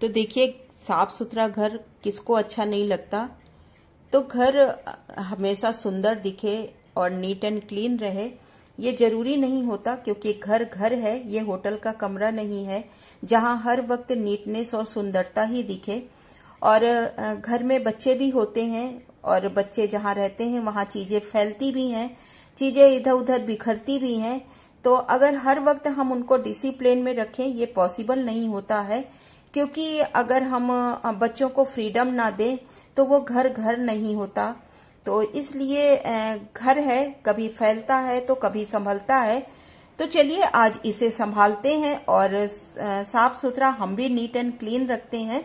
तो देखिए, साफ सुथरा घर किसको अच्छा नहीं लगता। तो घर हमेशा सुंदर दिखे और नीट एंड क्लीन रहे, ये जरूरी नहीं होता, क्योंकि घर घर है, ये होटल का कमरा नहीं है जहां हर वक्त नीटनेस और सुंदरता ही दिखे। और घर में बच्चे भी होते हैं, और बच्चे जहां रहते हैं वहां चीजें फैलती भी हैं, चीजें इधर उधर बिखरती भी हैं। तो अगर हर वक्त हम उनको डिसिप्लिन में रखें, ये पॉसिबल नहीं होता है, क्योंकि अगर हम बच्चों को फ्रीडम ना दें तो वो घर घर नहीं होता। तो इसलिए घर है, कभी फैलता है तो कभी संभलता है। तो चलिए आज इसे संभालते हैं और साफ सुथरा हम भी नीट एंड क्लीन रखते हैं।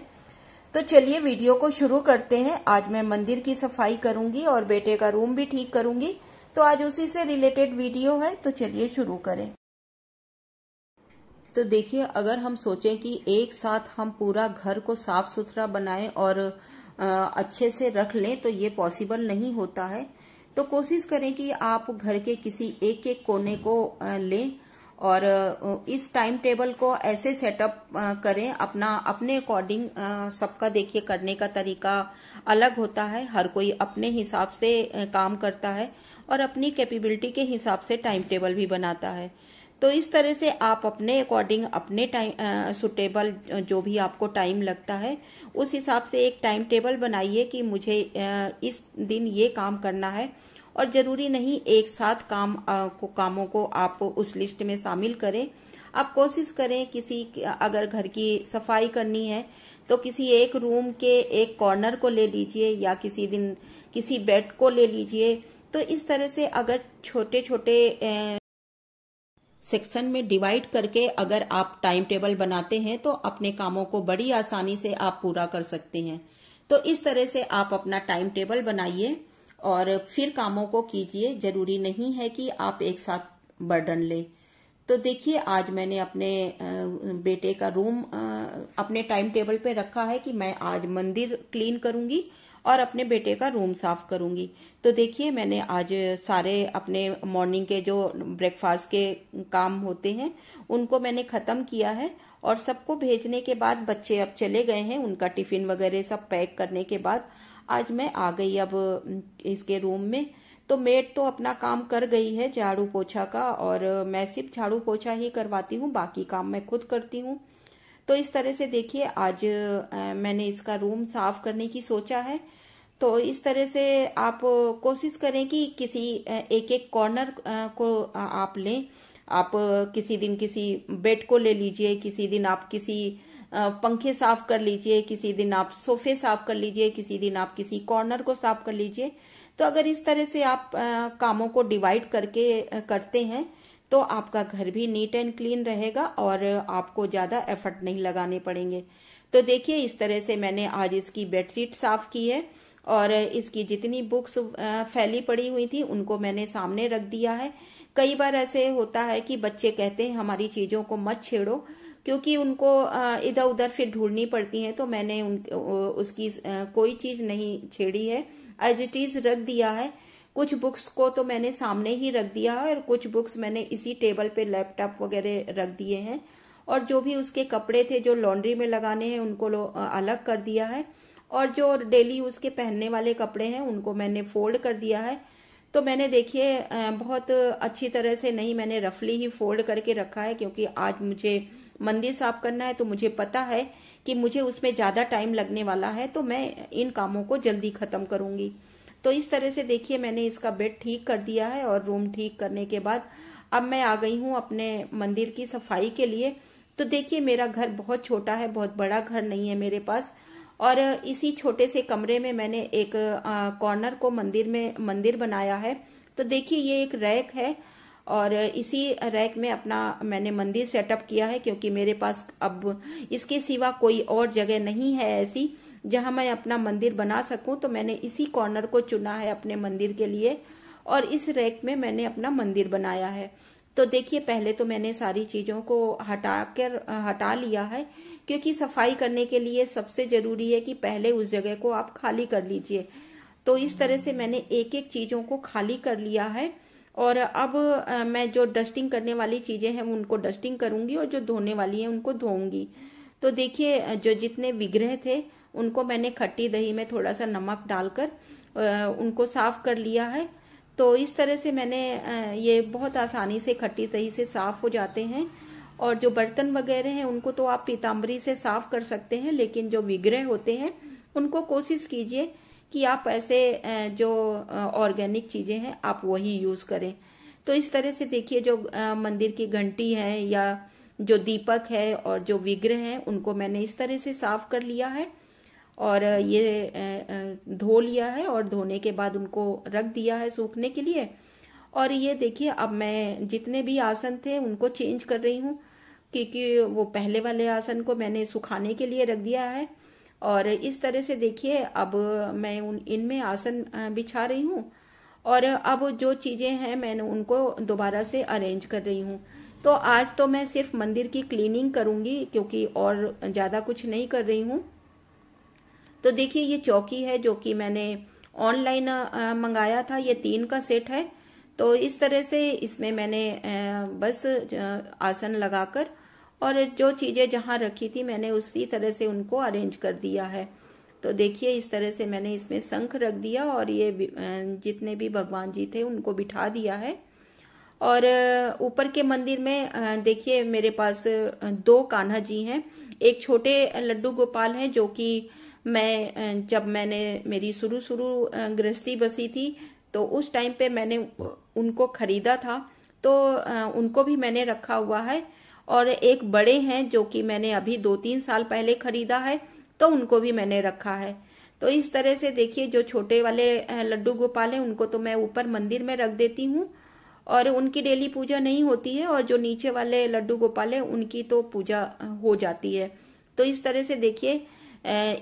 तो चलिए वीडियो को शुरू करते हैं। आज मैं मंदिर की सफाई करूंगी और बेटे का रूम भी ठीक करूंगी, तो आज उसी से रिलेटेड वीडियो है। तो चलिए शुरू करें। तो देखिए, अगर हम सोचें कि एक साथ हम पूरा घर को साफ सुथरा बनाएं और अच्छे से रख लें, तो ये पॉसिबल नहीं होता है। तो कोशिश करें कि आप घर के किसी एक एक कोने को लें और इस टाइम टेबल को ऐसे सेटअप करें अपने अकॉर्डिंग। सबका देखिए करने का तरीका अलग होता है, हर कोई अपने हिसाब से काम करता है और अपनी कैपेबिलिटी के हिसाब से टाइम टेबल भी बनाता है। तो इस तरह से आप अपने अकॉर्डिंग अपने टाइम सुटेबल जो भी आपको टाइम लगता है उस हिसाब से एक टाइम टेबल बनाइए कि मुझे इस दिन ये काम करना है। और जरूरी नहीं एक साथ कामों को आप उस लिस्ट में शामिल करें। आप कोशिश करें अगर घर की सफाई करनी है तो किसी एक रूम के एक कॉर्नर को ले लीजिए, या किसी दिन किसी बेड को ले लीजिए। तो इस तरह से अगर छोटे छोटे सेक्शन में डिवाइड करके अगर आप टाइम टेबल बनाते हैं तो अपने कामों को बड़ी आसानी से आप पूरा कर सकते हैं। तो इस तरह से आप अपना टाइम टेबल बनाइए और फिर कामों को कीजिए। जरूरी नहीं है कि आप एक साथ बर्डन लें। तो देखिए, आज मैंने अपने बेटे का रूम अपने टाइम टेबल पे रखा है कि मैं आज मंदिर क्लीन करूंगी और अपने बेटे का रूम साफ करूंगी। तो देखिए, मैंने आज सारे अपने मॉर्निंग के जो ब्रेकफास्ट के काम होते हैं उनको मैंने खत्म किया है, और सबको भेजने के बाद बच्चे अब चले गए हैं, उनका टिफिन वगैरह सब पैक करने के बाद आज मैं आ गई अब इसके रूम में। तो मेड तो अपना काम कर गई है झाड़ू पोछा का, और मैं सिर्फ झाड़ू पोछा ही करवाती हूँ, बाकी काम मैं खुद करती हूँ। तो इस तरह से देखिए, आज मैंने इसका रूम साफ करने की सोचा है। तो इस तरह से आप कोशिश करें कि किसी एक एक कॉर्नर को आप लें। आप किसी दिन किसी बेड को ले लीजिए, किसी दिन आप किसी पंखे साफ कर लीजिए, किसी दिन आप सोफे साफ कर लीजिए, किसी दिन आप किसी कॉर्नर को साफ कर लीजिए। तो अगर इस तरह से आप कामों को डिवाइड करके करते हैं तो आपका घर भी नीट एंड क्लीन रहेगा और आपको ज्यादा एफर्ट नहीं लगाने पड़ेंगे। तो देखिए, इस तरह से मैंने आज इसकी बेडशीट साफ की है और इसकी जितनी बुक्स फैली पड़ी हुई थी उनको मैंने सामने रख दिया है। कई बार ऐसे होता है कि बच्चे कहते हैं हमारी चीजों को मत छेड़ो, क्योंकि उनको इधर उधर फिर ढूंढनी पड़ती है। तो मैंने उसकी कोई चीज नहीं छेड़ी है, एज इट इज रख दिया है। कुछ बुक्स को तो मैंने सामने ही रख दिया है और कुछ बुक्स मैंने इसी टेबल पे लैपटॉप वगैरह रख दिए हैं। और जो भी उसके कपड़े थे जो लॉन्ड्री में लगाने हैं उनको अलग कर दिया है, और जो डेली उसके पहनने वाले कपड़े हैं उनको मैंने फोल्ड कर दिया है। तो मैंने देखिए बहुत अच्छी तरह से नहीं, मैंने रफली ही फोल्ड करके रखा है, क्योंकि आज मुझे मंदिर साफ करना है। तो मुझे पता है कि मुझे उसमें ज्यादा टाइम लगने वाला है, तो मैं इन कामों को जल्दी खत्म करूंगी। तो इस तरह से देखिए, मैंने इसका बेड ठीक कर दिया है और रूम ठीक करने के बाद अब मैं आ गई हूँ अपने मंदिर की सफाई के लिए। तो देखिए, मेरा घर बहुत छोटा है, बहुत बड़ा घर नहीं है मेरे पास, और इसी छोटे से कमरे में मैंने एक कॉर्नर को मंदिर बनाया है। तो देखिए, ये एक रैक है और इसी रैक में अपना मैंने मंदिर सेटअप किया है, क्योंकि मेरे पास अब इसके सिवा कोई और जगह नहीं है ऐसी जहां मैं अपना मंदिर बना सकूं। तो मैंने इसी कॉर्नर को चुना है अपने मंदिर के लिए, और इस रैक में मैंने अपना मंदिर बनाया है। तो देखिए, पहले तो मैंने सारी चीजों को हटा लिया है, क्योंकि सफाई करने के लिए सबसे जरूरी है कि पहले उस जगह को आप खाली कर लीजिए। तो इस तरह से मैंने एक एक चीजों को खाली कर लिया है, और अब मैं जो डस्टिंग करने वाली चीजें हैं उनको डस्टिंग करूंगी और जो धोने वाली हैं उनको धोऊंगी। तो देखिए जो जितने विग्रह थे उनको मैंने खट्टी दही में थोड़ा सा नमक डालकर उनको साफ कर लिया है। तो इस तरह से मैंने ये बहुत आसानी से खट्टी दही से साफ हो जाते हैं। और जो बर्तन वगैरह हैं उनको तो आप पीताम्बरी से साफ कर सकते हैं, लेकिन जो विग्रह होते हैं उनको कोशिश कीजिए कि आप ऐसे जो ऑर्गेनिक चीज़ें हैं आप वही यूज़ करें। तो इस तरह से देखिए जो मंदिर की घंटी है या जो दीपक है और जो विग्रह है उनको मैंने इस तरह से साफ कर लिया है और ये धो लिया है और धोने के बाद उनको रख दिया है सूखने के लिए। और ये देखिए अब मैं जितने भी आसन थे उनको चेंज कर रही हूँ, क्योंकि वो पहले वाले आसन को मैंने सुखाने के लिए रख दिया है। और इस तरह से देखिए अब मैं इनमें आसन बिछा रही हूँ और अब जो चीज़ें हैं मैंने उनको दोबारा से अरेंज कर रही हूँ। तो आज तो मैं सिर्फ मंदिर की क्लीनिंग करूँगी, क्योंकि और ज़्यादा कुछ नहीं कर रही हूँ। तो देखिए ये चौकी है जो कि मैंने ऑनलाइन मंगाया था, ये 3 का सेट है। तो इस तरह से इसमें मैंने बस आसन लगाकर और जो चीज़ें जहाँ रखी थी मैंने उसी तरह से उनको अरेंज कर दिया है। तो देखिए इस तरह से मैंने इसमें शंख रख दिया और ये जितने भी भगवान जी थे उनको बिठा दिया है। और ऊपर के मंदिर में देखिए मेरे पास 2 कान्हा जी हैं। एक छोटे लड्डू गोपाल हैं जो कि मैं जब मैंने मेरी शुरू गृहस्थी बसी थी तो उस टाइम पे मैंने उनको खरीदा था, तो उनको भी मैंने रखा हुआ है। और एक बड़े हैं जो कि मैंने अभी 2-3 साल पहले खरीदा है, तो उनको भी मैंने रखा है। तो इस तरह से देखिए जो छोटे वाले लड्डू गोपाल हैं उनको तो मैं ऊपर मंदिर में रख देती हूँ और उनकी डेली पूजा नहीं होती है, और जो नीचे वाले लड्डू गोपाल हैं उनकी तो पूजा हो जाती है। तो इस तरह से देखिए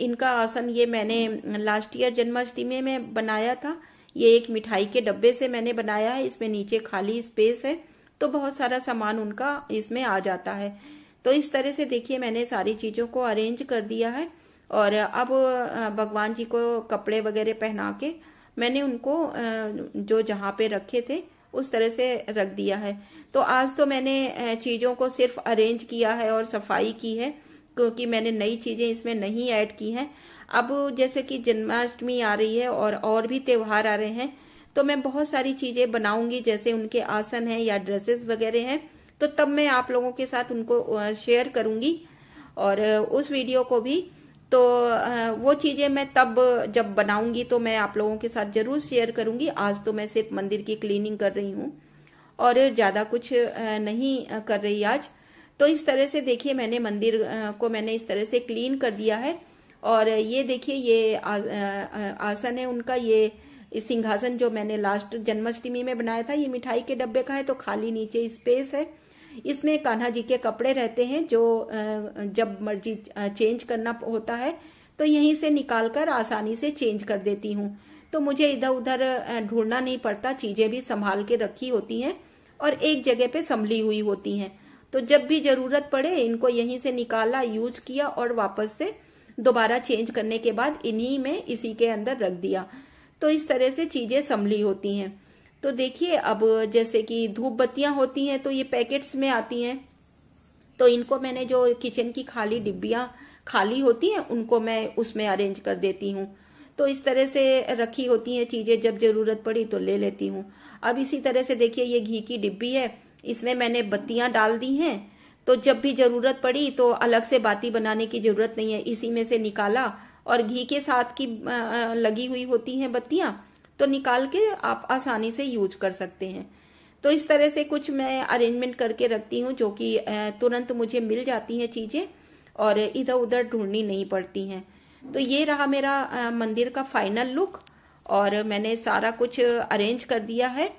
इनका आसन ये मैंने लास्ट ईयर जन्माष्टमी में बनाया था। ये एक मिठाई के डब्बे से मैंने बनाया है, इसमें नीचे खाली स्पेस है तो बहुत सारा सामान उनका इसमें आ जाता है। तो इस तरह से देखिए मैंने सारी चीज़ों को अरेंज कर दिया है और अब भगवान जी को कपड़े वगैरह पहना के मैंने उनको जो जहाँ पे रखे थे उस तरह से रख दिया है। तो आज तो मैंने चीज़ों को सिर्फ अरेंज किया है और सफाई की है, क्योंकि मैंने नई चीज़ें इसमें नहीं ऐड की हैं। अब जैसे कि जन्माष्टमी आ रही है और भी त्यौहार आ रहे हैं, तो मैं बहुत सारी चीज़ें बनाऊंगी, जैसे उनके आसन हैं या ड्रेसेस वगैरह हैं, तो तब मैं आप लोगों के साथ उनको शेयर करूंगी और उस वीडियो को भी। तो वो चीज़ें मैं तब जब बनाऊंगी तो मैं आप लोगों के साथ ज़रूर शेयर करूंगी। आज तो मैं सिर्फ मंदिर की क्लीनिंग कर रही हूँ और ज़्यादा कुछ नहीं कर रही आज। तो इस तरह से देखिए मैंने मंदिर को मैंने इस तरह से क्लीन कर दिया है। और ये देखिए ये आसन है उनका, ये सिंहासन जो मैंने लास्ट जन्माष्टमी में बनाया था, ये मिठाई के डब्बे का है, तो खाली नीचे स्पेस है। इसमें कान्हा जी के कपड़े रहते हैं जो जब मर्जी चेंज करना होता है तो यहीं से निकालकर आसानी से चेंज कर देती हूँ। तो मुझे इधर उधर ढूंढना नहीं पड़ता, चीज़ें भी संभाल के रखी होती हैं और एक जगह पे संभली हुई होती हैं। तो जब भी ज़रूरत पड़े इनको यहीं से निकाला, यूज किया और वापस से दोबारा चेंज करने के बाद इन्हीं में इसी के अंदर रख दिया। तो इस तरह से चीज़ें संभली होती हैं। तो देखिए अब जैसे कि धूप बत्तियाँ होती हैं तो ये पैकेट्स में आती हैं, तो इनको मैंने जो किचन की खाली डिब्बियाँ खाली होती हैं उनको मैं उसमें अरेंज कर देती हूँ। तो इस तरह से रखी होती हैं चीज़ें, जब ज़रूरत पड़ी तो ले लेती हूँ। अब इसी तरह से देखिए ये घी की डिब्बी है, इसमें मैंने बत्तियाँ डाल दी हैं, तो जब भी ज़रूरत पड़ी तो अलग से बाती बनाने की ज़रूरत नहीं है, इसी में से निकाला। और घी के साथ की लगी हुई होती हैं बत्तियाँ, तो निकाल के आप आसानी से यूज कर सकते हैं। तो इस तरह से कुछ मैं अरेंजमेंट करके रखती हूँ जो कि तुरंत मुझे मिल जाती हैं चीज़ें और इधर उधर ढूंढनी नहीं पड़ती हैं। तो ये रहा मेरा मंदिर का फाइनल लुक और मैंने सारा कुछ अरेंज कर दिया है।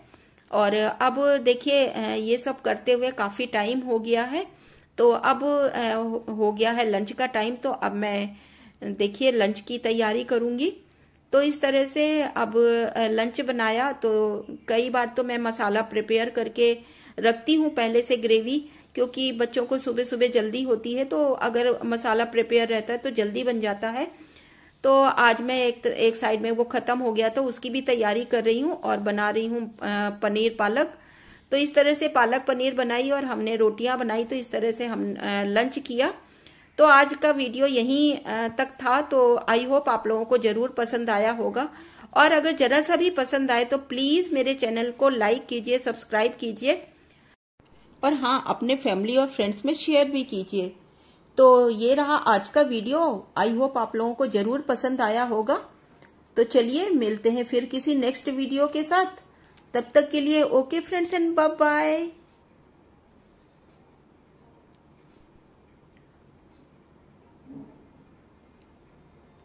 और अब देखिए ये सब करते हुए काफ़ी टाइम हो गया है, तो अब हो गया है लंच का टाइम। तो अब मैं देखिए लंच की तैयारी करूँगी। तो इस तरह से अब लंच बनाया, तो कई बार तो मैं मसाला प्रिपेयर करके रखती हूँ पहले से ग्रेवी, क्योंकि बच्चों को सुबह सुबह जल्दी होती है, तो अगर मसाला प्रिपेयर रहता है तो जल्दी बन जाता है। तो आज मैं एक साइड में वो ख़त्म हो गया तो उसकी भी तैयारी कर रही हूँ और बना रही हूँ पनीर पालक। तो इस तरह से पालक पनीर बनाई और हमने रोटियाँ बनाई, तो इस तरह से हम लंच किया। तो आज का वीडियो यहीं तक था। तो आई होप आप लोगों को जरूर पसंद आया होगा, और अगर जरा सा भी पसंद आए तो प्लीज मेरे चैनल को लाइक कीजिए, सब्सक्राइब कीजिए, और हाँ, अपने फैमिली और फ्रेंड्स में शेयर भी कीजिए। तो ये रहा आज का वीडियो। आई होप आप लोगों को जरूर पसंद आया होगा। तो चलिए मिलते हैं फिर किसी नेक्स्ट वीडियो के साथ। तब तक के लिए okay friends and bye bye.